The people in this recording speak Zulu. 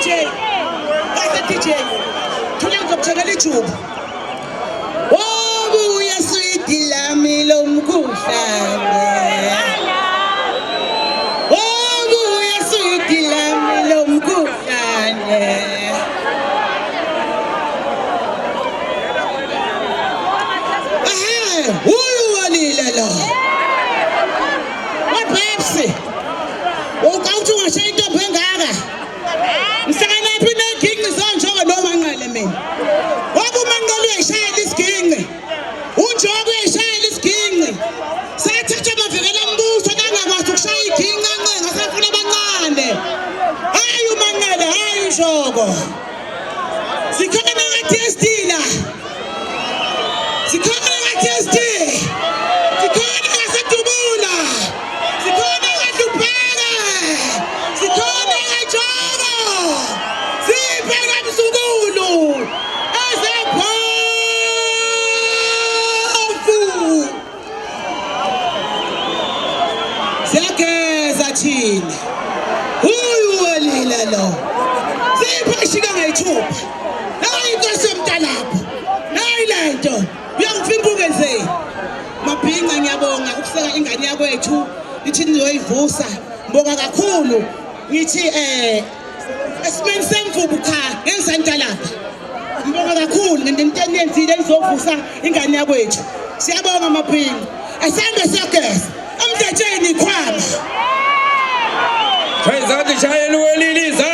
DJ. Where's the DJ? Thulela ngizokutshela ijubu. Wobuya sweet lami lomkhuhlane. Wobuya sweet lami lomkhuhlane. Uyuwalile lo. Wapepsi. Ukawuthi ungashaya intombi engaka. Ngihlakanapi neginqi zonjongo nomanqele mina. Wabe umanqele uyayishayela isiginqi. Unjobo uyayishayela isiginqi. Sathatha amavikela ambuso angakwazi ukushaya iginqi ancenga safuna abancane. Hayi umanqele, hayi ushoko. Sikhona ngaTSD la. Sikhona ngaTSD. Sikhona ngaseDubula. Sikhona ngaDuphele. Sikhona ngaJobo. Siphe kaMsukulu. Ezephofu. Siyageza thina. Uyuwalile lo. Siphe shika ngayithupha. Nayi inkosi yomntalapho. Nayi lento. Uyangifimbuke nje. Mabhinqa ngiyabonga ukuseka ingane yakwethu. Lithi nizoyivusa. Ngibonga kakhulu. Ngithi esimeni semvubu cha ngensantalapha. Ngibonga kakhulu ngento enenzile izovusa ingane yakwethu. Siyabonga mabhinqa. Asambe siyageza. Amdatsheni ikhwama. Shayela uweliliza.